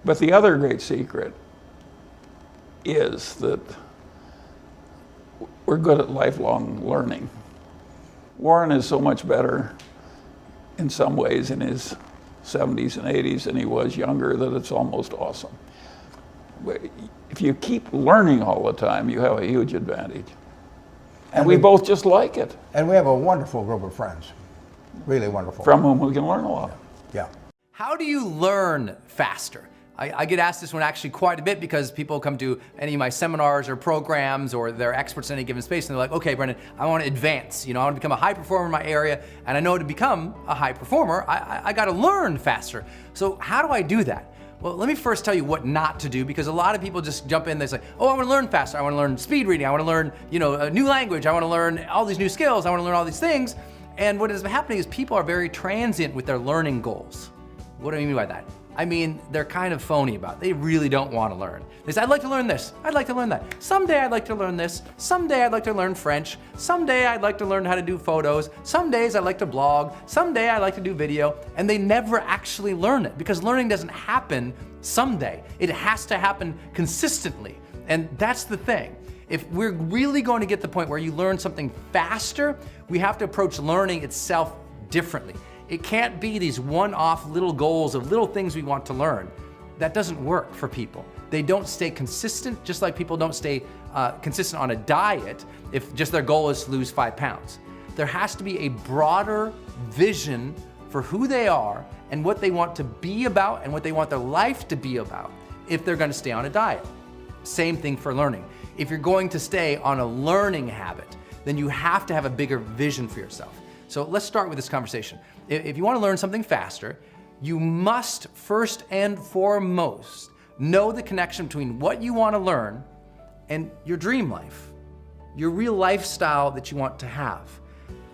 But the other great secret is that we're good at lifelong learning. Warren is so much better in some ways in his 70s and 80s than he was younger that it's almost awesome. If you keep learning all the time, you have a huge advantage. And we both just like it. And we have a wonderful group of friends, really wonderful. From whom we can learn a lot. Yeah. How do you learn faster? I get asked this one actually quite a bit because people come to any of my seminars or programs or they're experts in any given space and they're like, okay, Brendan, I want to advance. I want to become a high performer in my area, and I know to become a high performer, I got to learn faster. So how do I do that? Well, let me first tell you what not to do, because a lot of people just jump in, they say, oh, I want to learn faster. I want to learn speed reading. I want to learn, a new language. I want to learn all these new skills. I want to learn all these things. And what is happening is people are very transient with their learning goals. What do I mean by that? I mean, they're kind of phony about it. They really don't want to learn. They say, I'd like to learn this. I'd like to learn that. Someday I'd like to learn this. Someday I'd like to learn French. Someday I'd like to learn how to do photos. Some days I'd like to blog. Someday I'd like to do video. And they never actually learn it, because learning doesn't happen someday. It has to happen consistently. And that's the thing. If we're really going to get to the point where you learn something faster, we have to approach learning itself differently. It can't be these one-off little goals of little things we want to learn. That doesn't work for people. They don't stay consistent, just like people don't stay consistent on a diet if just their goal is to lose 5 pounds. There has to be a broader vision for who they are and what they want to be about and what they want their life to be about if they're going to stay on a diet. Same thing for learning. If you're going to stay on a learning habit, then you have to have a bigger vision for yourself. So let's start with this conversation. If you want to learn something faster, you must first and foremost know the connection between what you want to learn and your dream life, your real lifestyle that you want to have.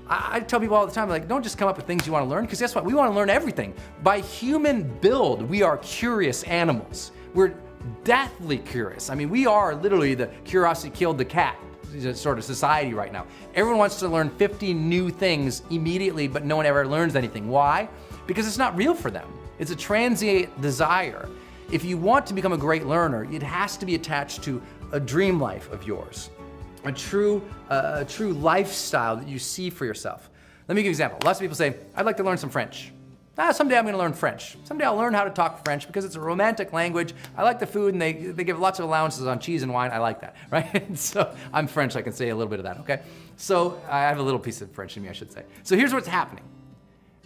I tell people all the time, like, don't just come up with things you want to learn, because guess what? We want to learn everything. By human build, we are curious animals. We're deathly curious. I mean, we are literally the curiosity killed the cat sort of society right now. Everyone wants to learn 50 new things immediately, but no one ever learns anything. Why? Because it's not real for them. It's a transient desire. If you want to become a great learner, it has to be attached to a dream life of yours, a true lifestyle that you see for yourself. Let me give you an example. Lots of people say, I'd like to learn some French. Someday I'm going to learn French. Someday I'll learn how to talk French because it's a romantic language. I like the food, and they give lots of allowances on cheese and wine. I like that, right? So I'm French, I can say a little bit of that, okay? So I have a little piece of French in me, I should say. So here's what's happening.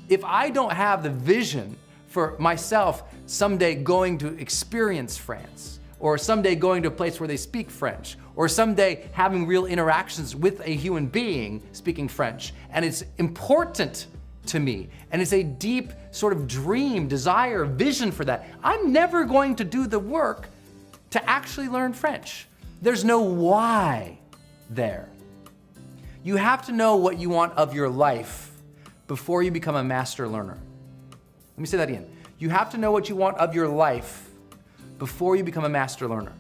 If I don't have the vision for myself someday going to experience France, or someday going to a place where they speak French, or someday having real interactions with a human being speaking French, and it's important to me, and it's a deep sort of dream, desire, vision for that, I'm never going to do the work to actually learn French. There's no why there. You have to know what you want of your life before you become a master learner. Let me say that again. You have to know what you want of your life before you become a master learner.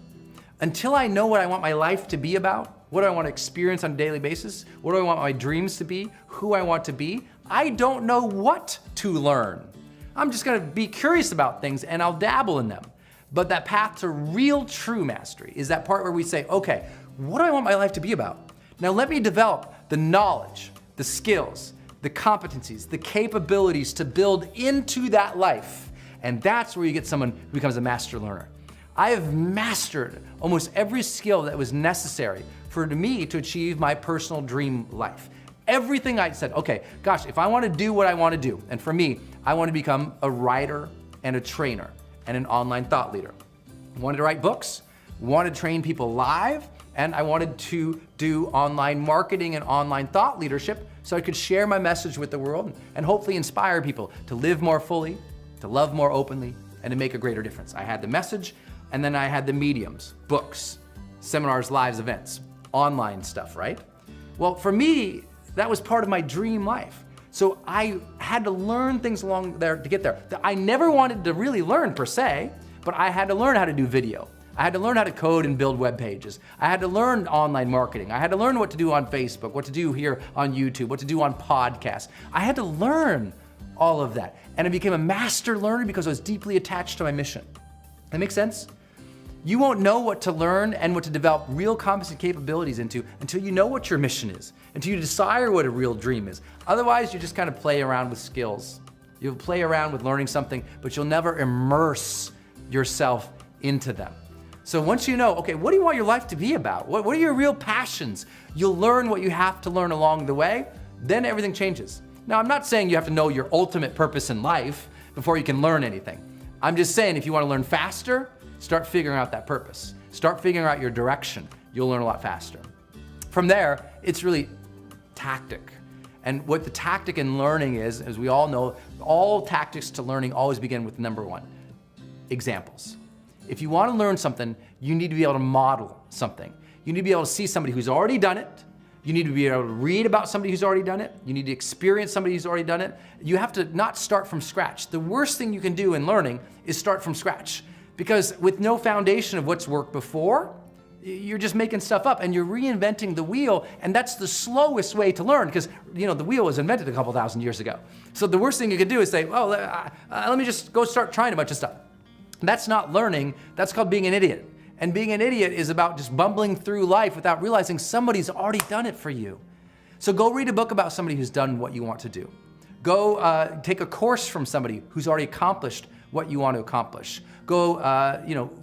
Until I know what I want my life to be about, what do I want to experience on a daily basis, what do I want my dreams to be, who I want to be, I don't know what to learn. I'm just going to be curious about things and I'll dabble in them. But that path to real true mastery is that part where we say, okay, what do I want my life to be about? Now let me develop the knowledge, the skills, the competencies, the capabilities to build into that life. And that's where you get someone who becomes a master learner. I have mastered almost every skill that was necessary for me to achieve my personal dream life. Everything I said, okay, gosh, if I want to do what I want to do, and for me, I want to become a writer and a trainer and an online thought leader. I wanted to write books, wanted to train people live, and I wanted to do online marketing and online thought leadership so I could share my message with the world and hopefully inspire people to live more fully, to love more openly, and to make a greater difference. I had the message, and then I had the mediums, books, seminars, lives, events, online stuff, right? Well, for me, that was part of my dream life. So I had to learn things along there to get there that I never wanted to really learn per se, but I had to learn how to do video. I had to learn how to code and build web pages. I had to learn online marketing. I had to learn what to do on Facebook, what to do here on YouTube, what to do on podcasts. I had to learn all of that. And I became a master learner because I was deeply attached to my mission. That makes sense? You won't know what to learn and what to develop real competent capabilities into until you know what your mission is, until you decide what a real dream is. Otherwise, you just kind of play around with skills. You'll play around with learning something, but you'll never immerse yourself into them. So once you know, okay, what do you want your life to be about? What are your real passions? You'll learn what you have to learn along the way, then everything changes. Now, I'm not saying you have to know your ultimate purpose in life before you can learn anything. I'm just saying if you want to learn faster, start figuring out that purpose. Start figuring out your direction. You'll learn a lot faster. From there, it's really tactic. And what the tactic in learning is, as we all know, all tactics to learning always begin with number one, examples. If you want to learn something, you need to be able to model something. You need to be able to see somebody who's already done it. You need to be able to read about somebody who's already done it. You need to experience somebody who's already done it. You have to not start from scratch. The worst thing you can do in learning is start from scratch. Because with no foundation of what's worked before, you're just making stuff up and you're reinventing the wheel, and that's the slowest way to learn because the wheel was invented a couple thousand years ago. So the worst thing you could do is say, well, let me just go start trying a bunch of stuff. That's not learning, that's called being an idiot. And being an idiot is about just bumbling through life without realizing somebody's already done it for you. So go read a book about somebody who's done what you want to do. Go take a course from somebody who's already accomplished what you want to accomplish. Go,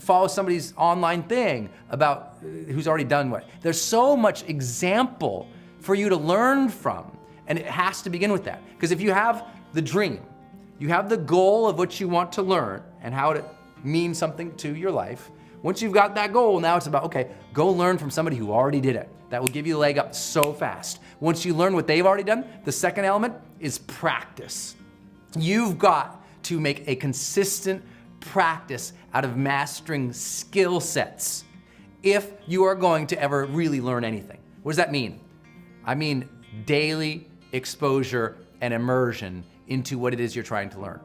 follow somebody's online thing about who's already done what. There's so much example for you to learn from, and it has to begin with that. Because if you have the dream, you have the goal of what you want to learn and how it means something to your life. Once you've got that goal, now it's about, okay, go learn from somebody who already did it. That will give you a leg up so fast. Once you learn what they've already done, the second element is practice. You've got to make a consistent practice out of mastering skill sets if you are going to ever really learn anything. What does that mean? I mean daily exposure and immersion into what it is you're trying to learn.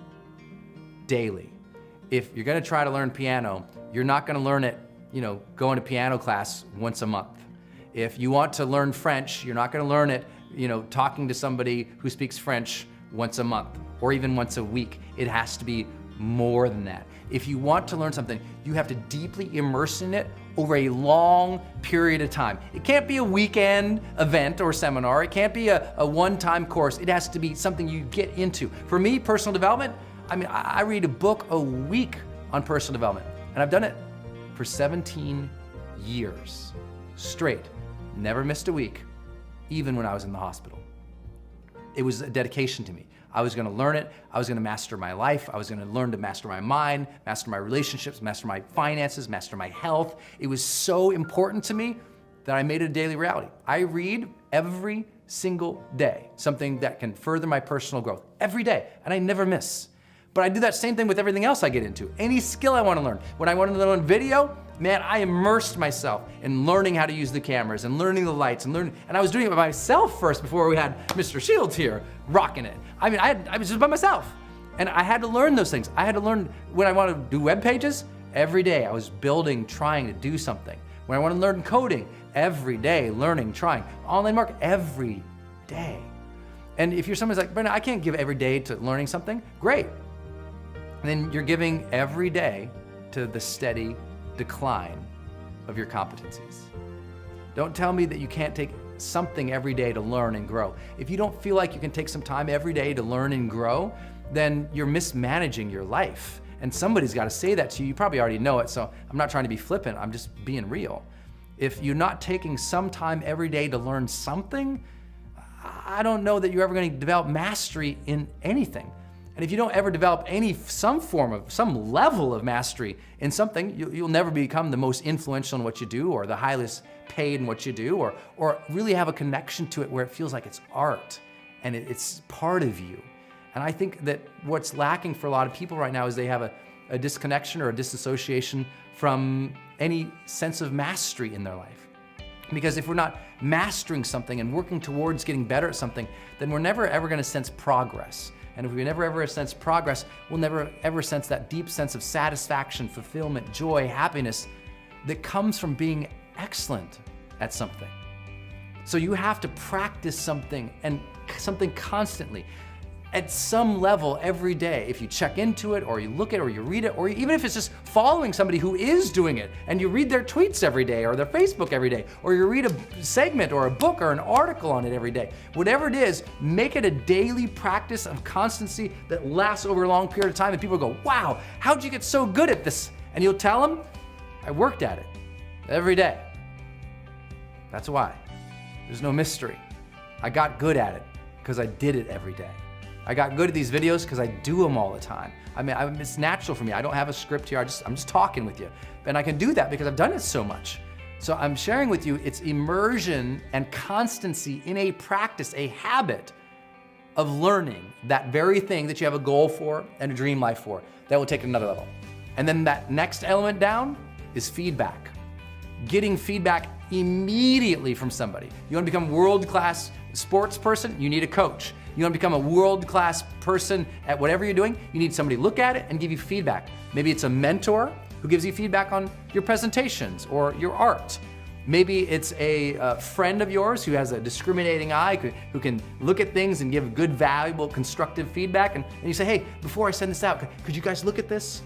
Daily. If you're gonna try to learn piano, you're not gonna learn it, going to piano class once a month. If you want to learn French, you're not gonna learn it, talking to somebody who speaks French once a month or even once a week. It has to be more than that. If you want to learn something, you have to deeply immerse in it over a long period of time. It can't be a weekend event or seminar. It can't be a one-time course. It has to be something you get into. For me, personal development, I read a book a week on personal development, and I've done it for 17 years straight. Never missed a week, even when I was in the hospital. It was a dedication to me. I was gonna learn it. I was gonna master my life. I was gonna learn to master my mind, master my relationships, master my finances, master my health. It was so important to me that I made it a daily reality. I read every single day something that can further my personal growth, every day, and I never miss. But I do that same thing with everything else I get into. Any skill I wanna learn. When I wanted to learn video, man, I immersed myself in learning how to use the cameras and learning the lights and I was doing it by myself first before we had Mr. Shields here rocking it. I was just by myself. And I had to learn those things. I had to learn when I wanted to do web pages, every day I was building, trying to do something. When I want to learn coding, every day, learning, trying. Online marketing, every day. And if you're somebody's like, Brendan, I can't give every day to learning something, great. And then you're giving every day to the steady decline of your competencies. Don't tell me that you can't take something every day to learn and grow. If you don't feel like you can take some time every day to learn and grow, then you're mismanaging your life. And somebody's got to say that to you. You probably already know it, so I'm not trying to be flippant, I'm just being real. If you're not taking some time every day to learn something, I don't know that you're ever going to develop mastery in anything. And if you don't ever develop some level of mastery in something, you'll never become the most influential in what you do or the highest paid in what you do or really have a connection to it where it feels like it's art and it's part of you. And I think that what's lacking for a lot of people right now is they have a disconnection or a disassociation from any sense of mastery in their life. Because if we're not mastering something and working towards getting better at something, then we're never ever going to sense progress. And if we never ever sense progress, we'll never ever sense that deep sense of satisfaction, fulfillment, joy, happiness that comes from being excellent at something. So you have to practice something and something constantly. at some level every day, if you check into it or you look at it or you read it, or even if it's just following somebody who is doing it and you read their tweets every day or their Facebook every day, or you read a segment or a book or an article on it every day, whatever it is, make it a daily practice of constancy that lasts over a long period of time, and people go, wow, how'd you get so good at this? And you'll tell them, I worked at it every day. That's why. There's no mystery. I got good at it because I did it every day. I got good at these videos because I do them all the time. I mean, it's natural for me. I don't have a script here. I'm just talking with you. And I can do that because I've done it so much. So I'm sharing with you, it's immersion and constancy in a practice, a habit of learning that very thing that you have a goal for and a dream life for, that will take it another level. And then that next element down is feedback. Getting feedback immediately from somebody. You want to become a world-class sports person? You need a coach. You want to become a world-class person at whatever you're doing? You need somebody to look at it and give you feedback. Maybe it's a mentor who gives you feedback on your presentations or your art. Maybe it's a friend of yours who has a discriminating eye, who can look at things and give good, valuable, constructive feedback. And you say, hey, before I send this out, could you guys look at this?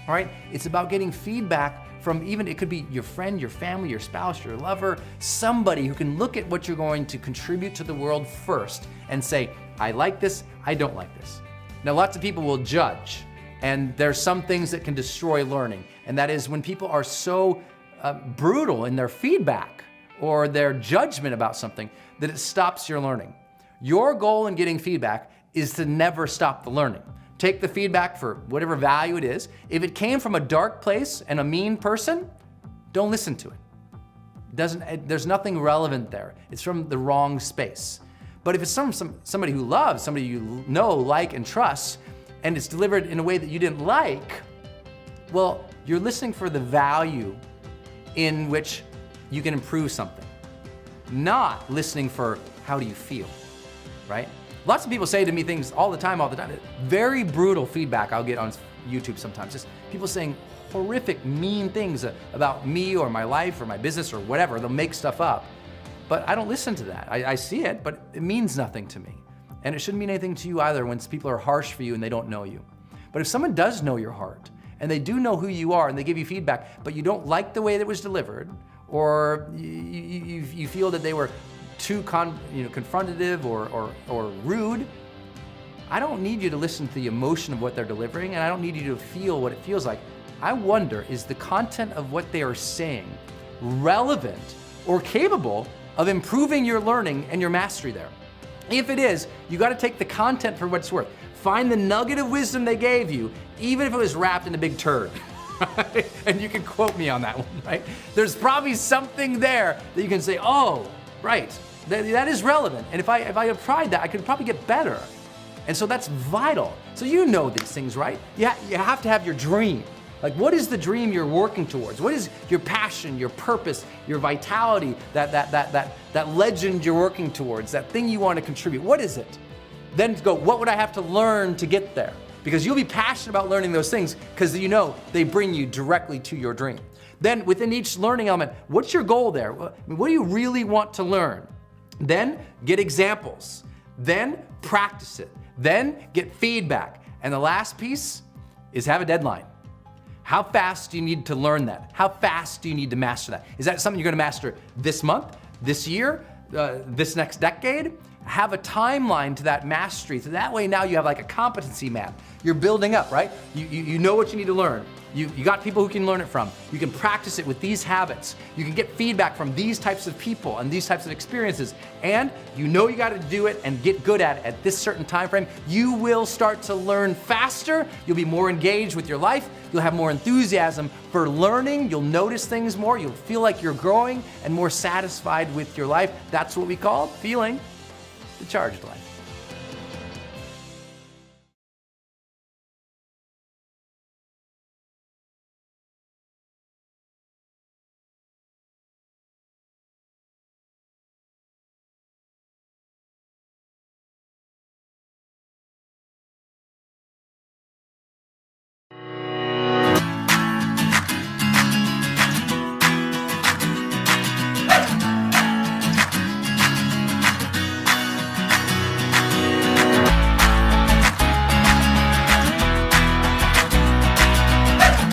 All right? It's about getting feedback from even, it could be your friend, your family, your spouse, your lover, somebody who can look at what you're going to contribute to the world first and say, I like this, I don't like this. Now, lots of people will judge, and there's some things that can destroy learning, and that is when people are so brutal in their feedback or their judgment about something that it stops your learning. Your goal in getting feedback is to never stop the learning. Take the feedback for whatever value it is. If it came from a dark place and a mean person, don't listen to it. There's nothing relevant there. It's from the wrong space. But if it's somebody who loves, somebody you know, like, and trust, and it's delivered in a way that you didn't like, well, you're listening for the value in which you can improve something, not listening for how do you feel, right? Lots of people say to me things all the time. Very brutal feedback I'll get on YouTube sometimes. Just people saying horrific, mean things about me or my life or my business or whatever. They'll make stuff up. But I don't listen to that. I see it, but it means nothing to me. And it shouldn't mean anything to you either when people are harsh for you and they don't know you. But if someone does know your heart and they do know who you are and they give you feedback, but you don't like the way that it was delivered, or you feel that they were too confrontative or rude, I don't need you to listen to the emotion of what they're delivering, and I don't need you to feel what it feels like. I wonder, is the content of what they are saying relevant or capable of improving your learning and your mastery there? If it is, you got to take the content for what it's worth. Find the nugget of wisdom they gave you, even if it was wrapped in a big turd. And you can quote me on that one, right? There's probably something there that you can say, oh, right, that is relevant. And if I applied that, I could probably get better. And so that's vital. So you know these things, right? You have to have your dream. Like, what is the dream you're working towards? What is your passion, your purpose, your vitality, that legend you're working towards, that thing you want to contribute? What is it? Then go, what would I have to learn to get there? Because you'll be passionate about learning those things because you know they bring you directly to your dream. Then within each learning element, what's your goal there? What do you really want to learn? Then get examples. Then practice it. Then get feedback. And the last piece is have a deadline. How fast do you need to learn that? How fast do you need to master that? Is that something you're gonna master this month, this year, this next decade? Have a timeline to that mastery. So that way now you have like a competency map. You're building up, right? You know what you need to learn. You got people who can learn it from. You can practice it with these habits. You can get feedback from these types of people and these types of experiences. And you know you got to do it and get good at it at this certain time frame. You will start to learn faster. You'll be more engaged with your life. You'll have more enthusiasm for learning. You'll notice things more. You'll feel like you're growing and more satisfied with your life. That's what we call feeling the charged life.